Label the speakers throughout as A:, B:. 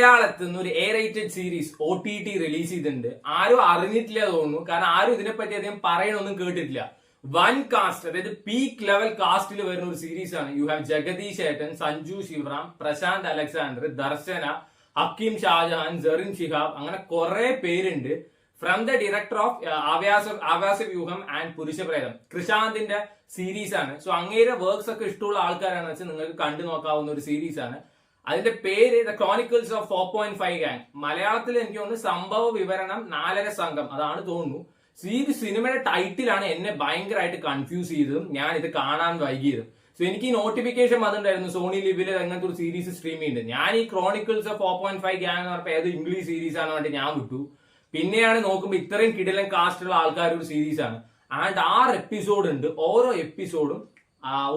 A: മലയാളത്തിൽ നിന്ന് ഒരു A rated series OTT release ചെയ്തിട്ടുണ്ട്. ആരും അറിഞ്ഞിട്ടില്ല തോന്നുന്നു, കാരണം ആരും ഇതിനെപ്പറ്റി അധികം പറയണൊന്നും കേട്ടിട്ടില്ല. വൺ കാസ്റ്റ്, അതായത് പീക്ക് ലെവൽ കാസ്റ്റിൽ വരുന്ന ഒരു സീരീസ് ആണ്. യു ഹാവ് ജഗദീഷ് ഏട്ടൻ, സഞ്ജു ശിവറാം, പ്രശാന്ത് അലക്സാണ്ടർ, ദർശന, ഹക്കീം ഷാജഹാൻ, സെറിൻ ഷിഹാബ്, അങ്ങനെ കുറെ പേരുണ്ട്. From the director of Avasavyuham and Purushapretham, കൃഷാന്തിന്റെ സീരീസ് ആണ്. സോ അങ്ങേരെ വർക്ക്സ് ഒക്കെ ഇഷ്ടമുള്ള ആൾക്കാരാണെന്ന് വെച്ചാൽ നിങ്ങൾക്ക് കണ്ടു നോക്കാവുന്ന ഒരു സീരീസ് ആണ്. അതിന്റെ പേര് ദ ക്രോണിക്കിൾസ് ഓഫ് 4.5 ഗാങ്. മലയാളത്തിൽ എനിക്ക് തോന്നുന്നു സംഭവ വിവരണം 4.5 സംഘം, അതാണ് തോന്നുന്നു. ഈ സിനിമയുടെ ടൈറ്റിലാണ് എന്നെ ഭയങ്കരമായിട്ട് കൺഫ്യൂസ് ചെയ്തതും ഞാൻ ഇത് കാണാൻ വൈകിയതും. സോ എനിക്ക് ഈ നോട്ടിഫിക്കേഷൻ വന്നിട്ടുണ്ടായിരുന്നു സോണി ലിവില് അങ്ങനത്തെ ഒരു സീരീസ് സ്ട്രീം ചെയ്യുന്നുണ്ട്. ഞാൻ ഈ ക്രോണിക്കിൾസ് ഓഫ് 4.5 ഗാങ് എന്ന് പറഞ്ഞപ്പോൾ ഏത് ഇംഗ്ലീഷ് സീരീസ് ആണ് വേണ്ടി ഞാൻ വിട്ടു. പിന്നെയാണ് നോക്കുമ്പോൾ ഇത്രയും കിടിലൻ കാസ്റ്റുള്ള ആൾക്കാർ ഒരു സീരീസ് ആണ്. ആൻഡ് 6 എപ്പിസോഡ് ഉണ്ട്. ഓരോ എപ്പിസോഡും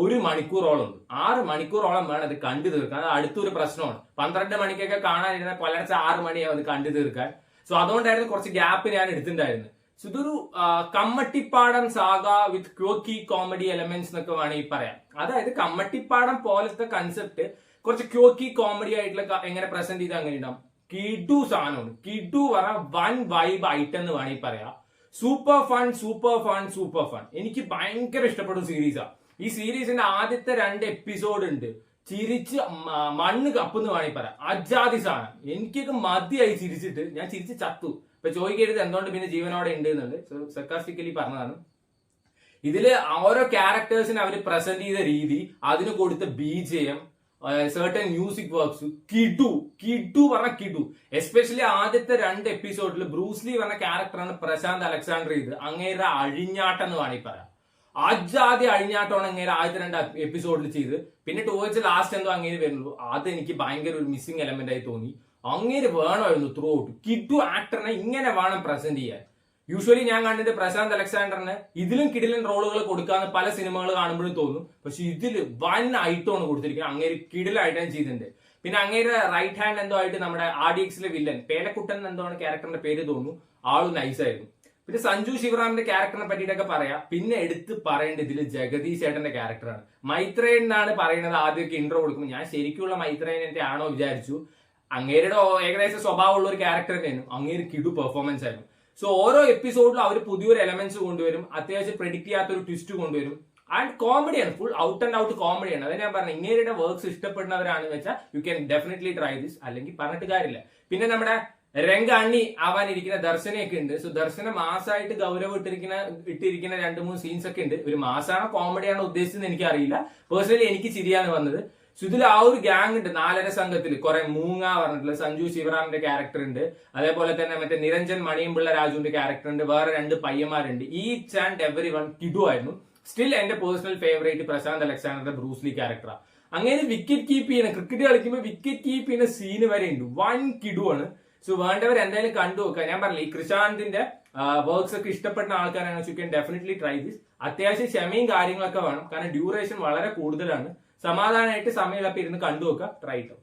A: 1 മണിക്കൂറോളം ഉണ്ട്. 6 മണിക്കൂറോളം വേണം അത് കണ്ടു തീർക്കാൻ. അത് അടുത്തൊരു പ്രശ്നമാണ്. 12 മണിക്കൊക്കെ കാണാനിരുന്ന പുലർച്ചെ 6 മണിയാവും അത് കണ്ടു തീർക്കാൻ. സോ അതുകൊണ്ടായിരുന്നു കുറച്ച് ഗ്യാപ്പ് ഞാൻ എടുത്തിട്ടുണ്ടായിരുന്നു. സോ ഇതൊരു കമ്മട്ടിപ്പാടം സാഗ വിത്ത് ക്യോക്കി കോമഡി എലമെന്റ്സ് എന്നൊക്കെ വേണമെങ്കിൽ പറയാം. അതായത് കമ്മട്ടിപ്പാടം പോലത്തെ കൺസെപ്റ്റ് കുറച്ച് ക്യോക്കി കോമഡി ആയിട്ടുള്ള എങ്ങനെ പ്രസന്റ് ചെയ്ത് അങ്ങനെ ഉണ്ടാവും. കിഡു സാധനമാണ്. കിഡു പറഞ്ഞ വൺ വൈബ് ഐറ്റം എന്ന് വേണമെങ്കിൽ പറയാം. Super fun super fun super fun. എനിക്ക് ഭയങ്കര ഇഷ്ടപ്പെട്ട സീരീസാണ്. ഈ സീരീസിന്റെ ആദ്യത്തെ 2 എപ്പിസോഡ് ഉണ്ട്. ചിരിച്ച് മണ്ണ് കപ്പെന്ന് വേണമെങ്കിൽ പറയാം. അജാതി സാധനം. എനിക്കൊക്കെ മതിയായി ചിരിച്ചിട്ട് ഞാൻ ചിരിച്ച് ചത്തു. ഇപ്പൊ ചോദിക്കരുത് എന്തുകൊണ്ട് പിന്നെ ജീവനോടെ ഉണ്ട് എന്നുള്ളത്. സർക്കാസ്റ്റിക്കലി പറഞ്ഞതാണ്. ഇതില് ഓരോ ക്യാരക്ടേഴ്സിനെ അവർ പ്രസന്റ് ചെയ്ത രീതി, അതിന് കൊടുത്ത BGM, certain മ്യൂസിക് വർക്ക്സ്, കിഡു പറഞ്ഞ കിഡു. എസ്പെഷ്യലി ആദ്യത്തെ 2 എപ്പിസോഡിൽ ബ്രൂസ്ലി പറഞ്ഞ ക്യാരക്ടറാണ് പ്രശാന്ത് അലക്സാണ്ടർ ചെയ്ത്. അങ്ങേരുടെ അഴിഞ്ഞാട്ടം എന്ന് വേണമെങ്കിൽ പറയാം. അജാതി അഴിഞ്ഞാട്ടമാണ് അങ്ങേരെ ആദ്യത്തെ 2 എപ്പിസോഡിൽ ചെയ്ത്. പിന്നെ ടോwards ലാസ്റ്റ് എന്തോ അങ്ങേര് വരുന്നുള്ളൂ. അത് എനിക്ക് ഭയങ്കര ഒരു മിസ്സിംഗ് എലമെന്റ് ആയി തോന്നി. അങ്ങേര് വേണമായിരുന്നു ത്രൂ ഔട്ട്. കിഡു ആക്ടറിനെ ഇങ്ങനെ വേണം പ്രസന്റ് ചെയ്യാൻ. യൂഷ്വലി ഞാൻ കണ്ടിട്ട് പ്രശാന്ത് അലക്സാണ്ടറിന് ഇതിലും കിടിലൻ റോളുകൾ കൊടുക്കാന്ന് പല സിനിമകൾ കാണുമ്പോഴും തോന്നും. പക്ഷെ ഇതില് വൻ ഐറ്റമാണ് കൊടുത്തിരിക്കുന്നത്. അങ്ങേര് കിടിലായിട്ടാണ് ചെയ്തിട്ടുണ്ട്. പിന്നെ അങ്ങേര് റൈറ്റ് ഹാൻഡ് എന്തോ ആയിട്ട് നമ്മുടെ RDXലെ വില്ലൻ പേലക്കുട്ടൻ എന്തോ ക്യാരക്ടറിന്റെ പേര് തോന്നുന്നു. ആള് നൈസായിരുന്നു. പിന്നെ സഞ്ജു ശിവറാമിന്റെ ക്യാരക്ടറിനെ പറ്റിയിട്ടൊക്കെ പറയാം. പിന്നെ എടുത്ത് പറയേണ്ടത് ഇതിൽ ജഗദീഷ് ചേട്ടന്റെ ക്യാരക്ടറാണ്. മൈത്രേയൻ എന്നാണ് പറയുന്നത്. ആദ്യമൊക്കെ ഇൻട്രോ കൊടുക്കുമ്പോൾ ഞാൻ ശരിക്കുള്ള മൈത്രേയനെ ആണോ വിചാരിച്ചു. അങ്ങേരുടെ ഏകദേശം സ്വഭാവമുള്ള ഒരു ക്യാരക്ടർ തന്നെയായിരുന്നു. അങ്ങേര് കിടു പെർഫോമൻസ് ആയിരുന്നു. സോ ഓരോ എപ്പിസോഡിലും അവർ പുതിയൊരു എലമെന്റ്സ് കൊണ്ടുവരും. അത്യാവശ്യം പ്രെഡിക്ട് ചെയ്യാത്തൊരു ട്വിസ്റ്റ് കൊണ്ടുവരും. ആൻഡ് കോമഡിയാണ്, ഫുൾ ഔട്ട് ആൻഡ് ഔട്ട് കോമഡിയാണ്. അത് ഞാൻ പറഞ്ഞു, ഇങ്ങേരുടെ വർക്ക്സ് ഇഷ്ടപ്പെടുന്നവരാണെന്ന് വെച്ചാൽ you can definitely try this. അല്ലെങ്കിൽ പറഞ്ഞിട്ട് കാര്യമില്ല. പിന്നെ നമ്മുടെ രംഗാണി ആവാനിരിക്കുന്ന ദർശനയൊക്കെ ഉണ്ട്. സോ ദർശന മാസമായിട്ട് ഗൗരവം ഇട്ടിരിക്കുന്ന 2-3 സീൻസ് ഒക്കെ ഉണ്ട്. ഒരു മാസമാണോ കോമഡിയാണോ ഉദ്ദേശിച്ചത് എനിക്ക് അറിയില്ല. പേഴ്സണലി എനിക്ക് ചിരിയാണ് വന്നത്. സോ ഇതിൽ ആ ഒരു ഗ്യാങ് ഉണ്ട്. 4.5 സംഘത്തിൽ കുറെ മൂങ്ങ പറഞ്ഞിട്ടുള്ള സഞ്ജു ശിവറാമിന്റെ ക്യാരക്ടർ ഉണ്ട്. അതേപോലെ തന്നെ മറ്റേ നിരഞ്ജൻ മണിയമ്പിള്ള രാജുവിന്റെ ക്യാരക്ടർ ഉണ്ട്. വേറെ 2 പയ്യന്മാരുണ്ട്. ഈച്ച് ആൻഡ് എവറി വൺ കിഡു ആയിരുന്നു. സ്റ്റിൽ എന്റെ പേഴ്സണൽ ഫേവറേറ്റ് പ്രശാന്ത് അലക്സാണ്ടറുടെ ബ്രൂസ്ലി ക്യാരക്ടറാണ്. അങ്ങനെ വിക്കറ്റ് കീപ്പ് ചെയ്യുന്ന, ക്രിക്കറ്റ് കളിക്കുമ്പോൾ വിക്കറ്റ് കീപ്പ് ചെയ്യുന്ന സീന് വരെ ഉണ്ട്. വൺ കിഡു ആണ്. സോ വേണ്ടവർ എന്തായാലും കണ്ടു നോക്കുക. ഞാൻ പറഞ്ഞില്ല, ഈ കൃഷാന്തിന്റെ വർക്ക്സ് ഒക്കെ ഇഷ്ടപ്പെടുന്ന ആൾക്കാരാണ് you can definitely try this. അത്യാവശ്യം ക്ഷമയും കാര്യങ്ങളൊക്കെ വേണം, കാരണം ഡ്യൂറേഷൻ വളരെ കൂടുതലാണ്. സമാധാനമായിട്ട് സമയമുള്ളപ്പോൾ ഇരുന്ന് കണ്ടു നോക്കുക. ട്രൈ ഇട്ടോ.